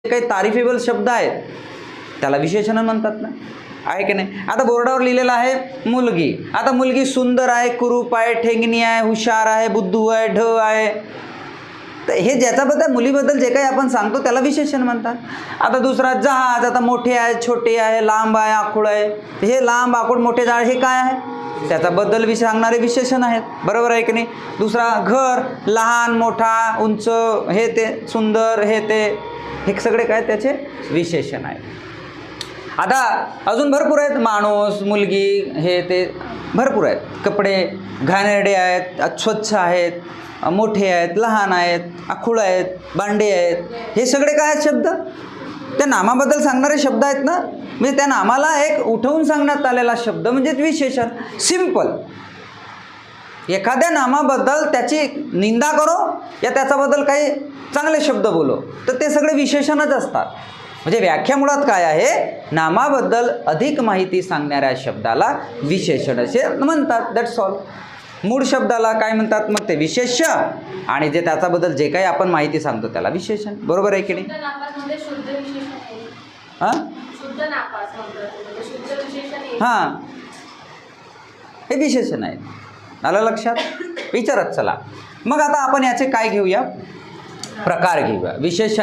काही तारीफेबल शब्द आहेत त्याला विशेषण म्हणतात ना, आहे की नाही. आता बोर्डावर लिहिलेलं आहे मुलगी. आता मुलगी सुंदर आहे, कुरूप आहे, ठेंगणी आहे, हुशार आहे, बुद्धू आहे, ढ आहे. तर हे ज्याच्याबद्दल मुलीबद्दल जे काही आपण सांगतो त्याला विशेषण म्हणतात. आता दुसरा जहाज. आता मोठे आहे, छोटे आहे, लांब आहे, आखूड आहे. हे लांब आखूड मोठे जाड हे काय आहे, त्याच्याबद्दल सांगणारे विशेषण आहेत. बरोबर आहे की नाही. दुसरा घर. लहान मोठा उंच हे ते सुंदर हे ते हे सगळे काय त्याचे विशेषण आहेत. आता अजून भरपूर आहेत. माणूस, मुलगी हे ते भरपूर आहेत. कपडे घाणेरडे आहेत, अस्वच्छ आहेत, मोठे आहेत, लहान आहेत, आखूड आहेत, बांडे आहेत. हे सगळे काय आहेत शब्द, त्या नामाबद्दल सांगणारे शब्द आहेत ना. म्हणजे त्या नामाला एक उठवून सांगण्यात आलेला शब्द म्हणजे विशेषण. सिंपल. एखाद्या नामाबद्दल त्याची निंदा करो या त्याच्याबद्दल काही चांगले शब्द बोलो तर ते सगळे विशेषणच असतात. म्हणजे व्याख्या मुळात काय आहे, नामाबद्दल अधिक माहिती सांगणाऱ्या शब्दाला विशेषण असे म्हणतात. That's all. मूळ शब्दाला काय म्हणतात मग ते विशेष्य, आणि जे त्याच्याबद्दल जे काही आपण माहिती सांगतो त्याला विशेषण. बरोबर आहे की नाही. हां हां हे विशेषण आहे. आलं लक्षात. विचारत चला. मग आता आपण याचे काय घेऊया, प्रकार घेऊया. विशेषण